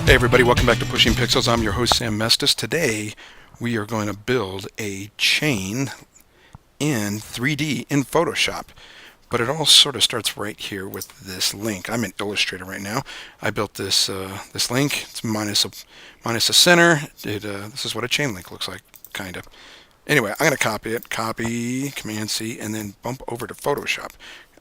Hey everybody, welcome back to Pushing Pixels. I'm your host Sam Mestis. Today we are going to build a chain in 3D in Photoshop. But it all sort of starts right here with this link. I'm in Illustrator right now. I built this this link. It's minus a center. This is what a chain link looks like, kind of. Anyway, I'm going to copy it. Copy, Command C, and then bump over to Photoshop.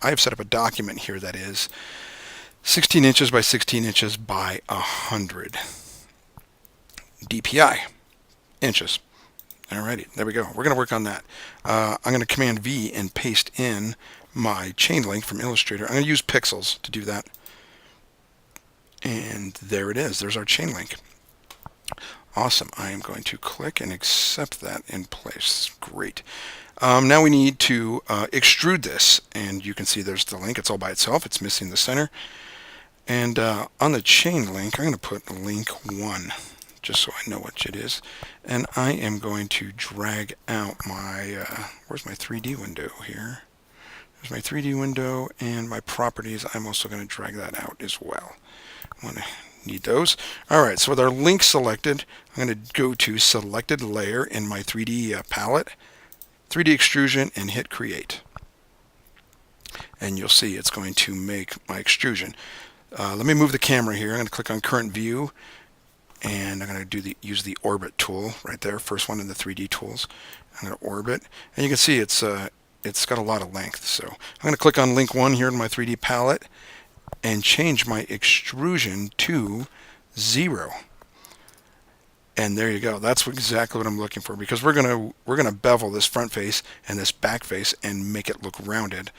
I have set up a document here that is 16 inches by 16 inches by 100 DPI inches. Alrighty, there we go. We're going to work on that. I'm going to Command V and paste in my chain link from Illustrator. I'm going to use pixels to do that. And there it is. There's our chain link. Awesome. I am going to click and accept that in place. Great. Now we need to extrude this. And you can see there's the link. It's all by itself. It's missing the center. And on the chain link, I'm going to put link 1, just so I know what it is. And I am going to drag out my, where's my 3D window here? There's my 3D window and my properties. I'm also going to drag that out as well. I want to need those. Alright, so with our link selected, I'm going to go to selected layer in my 3D palette, 3D extrusion, and hit create. And you'll see it's going to make my extrusion. Let me move the camera here. I'm going to click on current view, and I'm going to use the orbit tool right there, first one in the 3D tools. I'm going to orbit, and you can see it's got a lot of length. So I'm going to click on link 1 here in my 3D palette and change my extrusion to 0. And there you go. That's exactly what I'm looking for, because we're gonna bevel this front face and this back face and make it look rounded,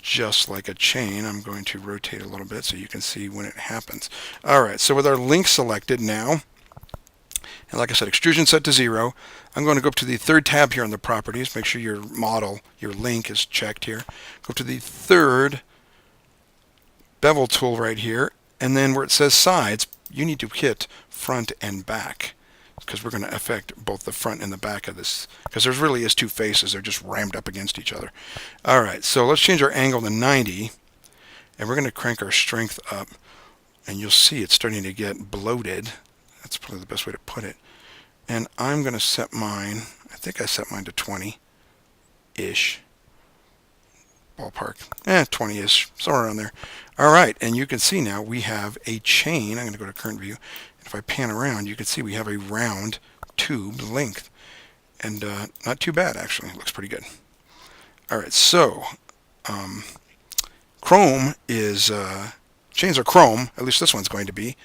just like a chain. I'm going to rotate a little bit so you can see when it happens. Alright, so with our link selected now, and like I said, extrusion set to 0, I'm going to go up to the third tab here on the properties. Make sure your model, your link is checked here. Go to the third bevel tool right here, and then where it says sides, you need to hit front and back, because we're going to affect both the front and the back of this, because there really is two faces. They're just rammed up against each other. Alright, so let's change our angle to 90, and we're going to crank our strength up, and you'll see it's starting to get bloated. That's probably the best way to put it. And I'm going to set mine, I think I set mine to 20-ish. Ballpark. 20-ish, somewhere around there. Alright, and you can see now we have a chain. I'm going to go to current view. If I pan around, you can see we have a round tube length. And not too bad, actually. It looks pretty good. Alright, so chrome is, chains are chrome, at least this one's going to be.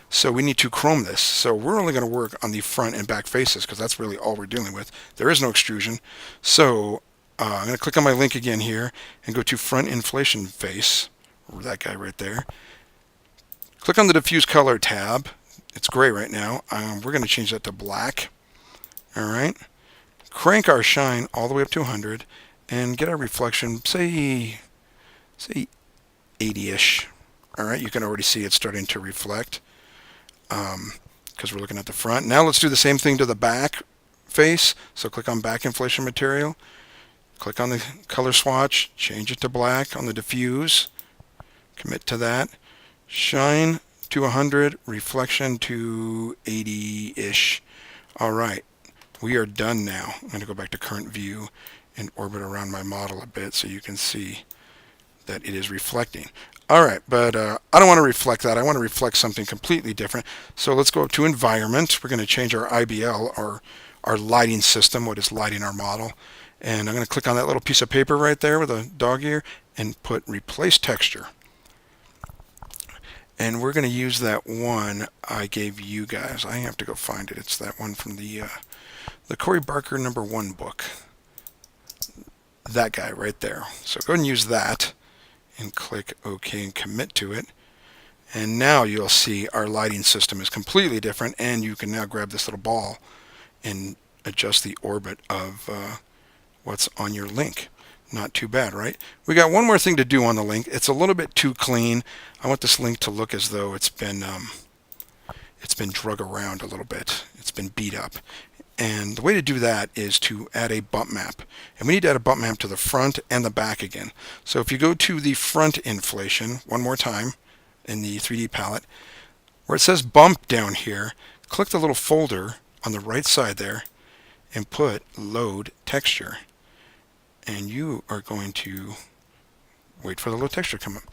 So we need to chrome this. So we're only going to work on the front and back faces, because that's really all we're dealing with. There is no extrusion. So I'm going to click on my link again here and go to front inflation face, that guy right there. Click on the diffuse color tab. It's gray right now. We're going to change that to black. Alright. Crank our shine all the way up to 100 and get our reflection, say 80-ish. Alright, you can already see it's starting to reflect, because we're looking at the front. Now let's do the same thing to the back face. So click on back inflation material. Click on the color swatch, change it to black on the diffuse, commit to that, shine to 100, reflection to 80-ish. Alright, we are done now. I'm going to go back to current view and orbit around my model a bit so you can see that it is reflecting. Alright, but I don't want to reflect that. I want to reflect something completely different. So let's go up to environment. We're going to change our IBL, our lighting system, what is lighting our model. And I'm going to click on that little piece of paper right there with a dog ear and put replace texture. And we're going to use that one I gave you guys. I have to go find it. It's that one from the Corey Barker #1 book. That guy right there. So go ahead and use that and click OK and commit to it. And now you'll see our lighting system is completely different, and you can now grab this little ball and adjust the orbit of what's on your link. Not too bad, right? We got one more thing to do on the link. It's a little bit too clean. I want this link to look as though it's been drug around a little bit. It's been beat up. And the way to do that is to add a bump map. And we need to add a bump map to the front and the back again. So if you go to the front inflation one more time in the 3D palette, Where it says bump down here, click the little folder on the right side there and put load texture. And you are going to wait for the load texture to come up.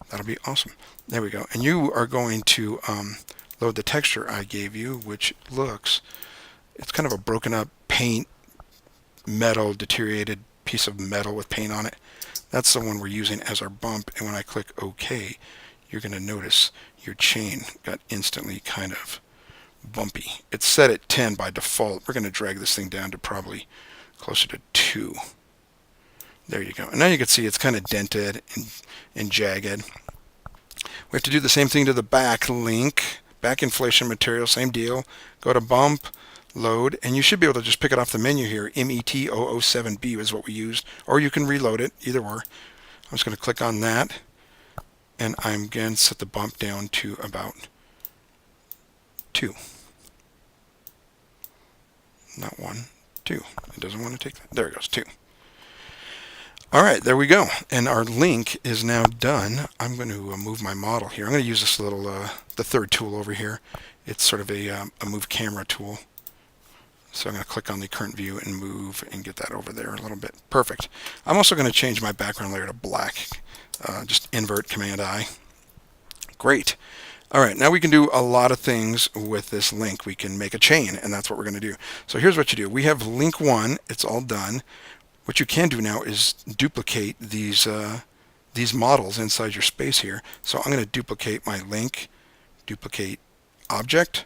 That'll be awesome. There we go. And you are going to load the texture I gave you, which looks, it's kind of a broken up paint, metal, deteriorated piece of metal with paint on it. That's the one we're using as our bump. And when I click OK, you're going to notice your chain got instantly kind of bumpy. It's set at 10 by default. We're going to drag this thing down to probably closer to 2. There you go. And now you can see it's kind of dented and jagged. We have to do the same thing to the back link, back inflation material, same deal. Go to bump, load, and you should be able to just pick it off the menu here. MET007B is what we used, or you can reload it, either or. I'm just going to click on that, and I'm again set the bump down to about 2. Not 1, 2. It doesn't want to take that. There it goes, 2. All right, there we go. And our link is now done. I'm going to move my model here. I'm going to use this little, the third tool over here. It's sort of a move camera tool. So I'm going to click on the current view and move and get that over there a little bit. Perfect. I'm also going to change my background layer to black. Just invert, Command I. Great. All right, now we can do a lot of things with this link. We can make a chain, and that's what we're going to do. So here's what you do. We have link 1. It's all done. What you can do now is duplicate these models inside your space here. So I'm going to duplicate my link, duplicate object.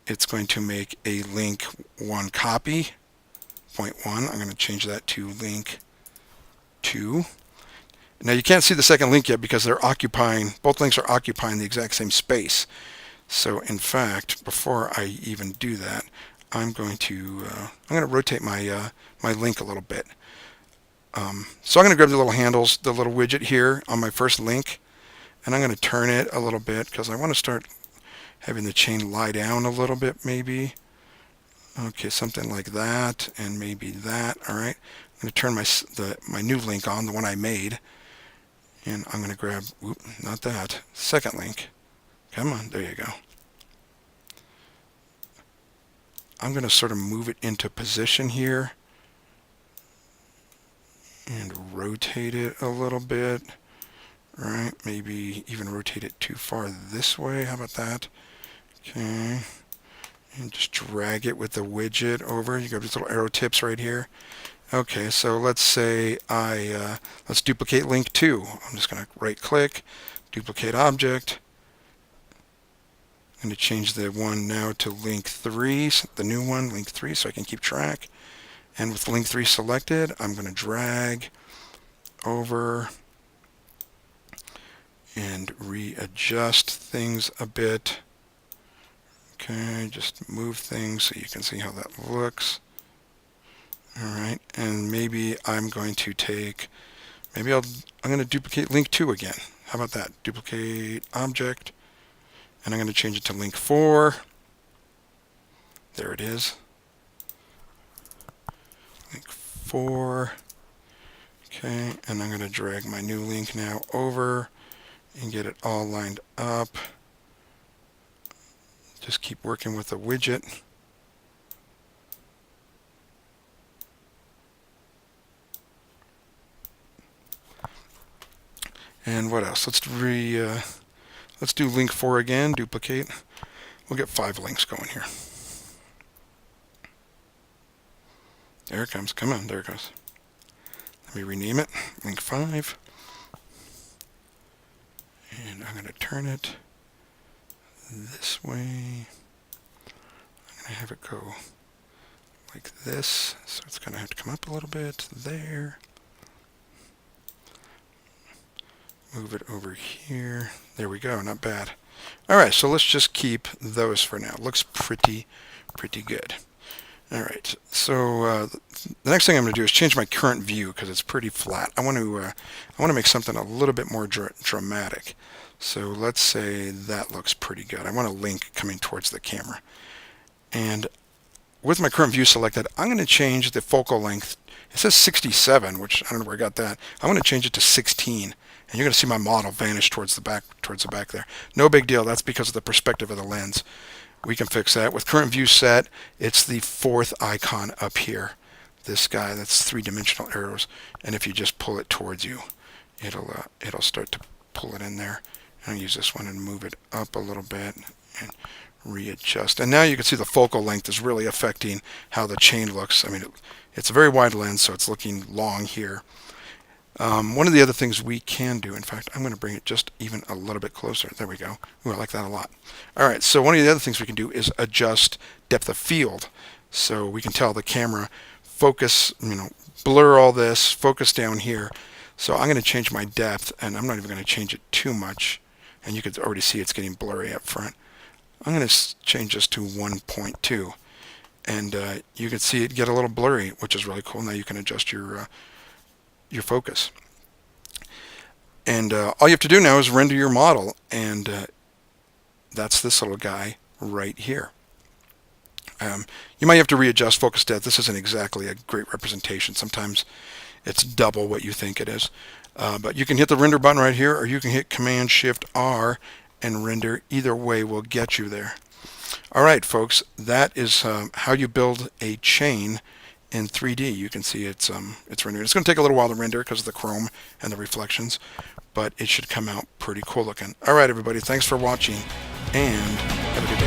It's going to make a link 1 copy, point 1. I'm going to change that to link 2. Now you can't see the second link yet because they're occupying, both links are occupying the exact same space. So in fact, before I even do that, I'm going to rotate my my link a little bit. So I'm going to grab the little handles, the little widget here on my first link, and I'm going to turn it a little bit because I want to start having the chain lie down a little bit, maybe. Okay, something like that, and maybe that. All right, I'm going to turn my new link on, the one I made, and I'm going to grab, not that, second link. Come on, there you go. I'm going to sort of move it into position here and rotate it a little bit. Right, maybe even rotate it too far this way. How about that? Okay, and just drag it with the widget over. You got these little arrow tips right here. Okay, so let's say let's duplicate link 2. I'm just going to right click, duplicate object. I'm going to change the one now to link 3, the new one, link 3, so I can keep track. And with link 3 selected, I'm going to drag over and readjust things a bit. Okay, just move things so you can see how that looks. All right, and maybe I'm going to take, I'm going to duplicate link 2 again. How about that? Duplicate object. And I'm going to change it to link 4. There it is. Link 4. Okay, and I'm going to drag my new link now over and get it all lined up. Just keep working with the widget. And what else? Let's do link 4 again, duplicate. We'll get 5 links going here. There it comes. Come on, there it goes. Let me rename it, link 5. And I'm going to turn it this way. I'm going to have it go like this. So it's going to have to come up a little bit there. Move it over here. There we go, not bad. All right, so let's just keep those for now. Looks pretty good. All right, so the next thing I'm going to do is change my current view because it's pretty flat. I want to make something a little bit more dramatic. So let's say that looks pretty good. I want a link coming towards the camera. And with my current view selected, I'm going to change the focal length. It says 67, which I don't know where I got that. I want to change it to 16. and you're going to see my model vanish towards the back there. No big deal. That's because of the perspective of the lens. We can fix that. With current view set, it's the fourth icon up here. This guy, that's three-dimensional arrows, and if you just pull it towards you, it'll start to pull it in there. I'll use this one and move it up a little bit and readjust. And now you can see the focal length is really affecting how the chain looks. I mean, it's a very wide lens, so it's looking long here. One of the other things we can do, in fact, I'm going to bring it just even a little bit closer. There we go. Ooh, I like that a lot. All right, so one of the other things we can do is adjust depth of field. So we can tell the camera focus, blur all this, focus down here. So I'm going to change my depth, and I'm not even going to change it too much. And you can already see it's getting blurry up front. I'm going to change this to 1.2. And you can see it get a little blurry, which is really cool. Now you can adjust your focus. And all you have to do now is render your model, and that's this little guy right here. You might have to readjust focus depth. This isn't exactly a great representation. Sometimes it's double what you think it is. But you can hit the render button right here, or you can hit Command-Shift-R and render. Either way will get you there. All right, folks, that is how you build a chain in 3D. You can see it's rendering. It's going to take a little while to render because of the chrome and the reflections, but it should come out pretty cool looking. All right, everybody, thanks for watching, and have a good day.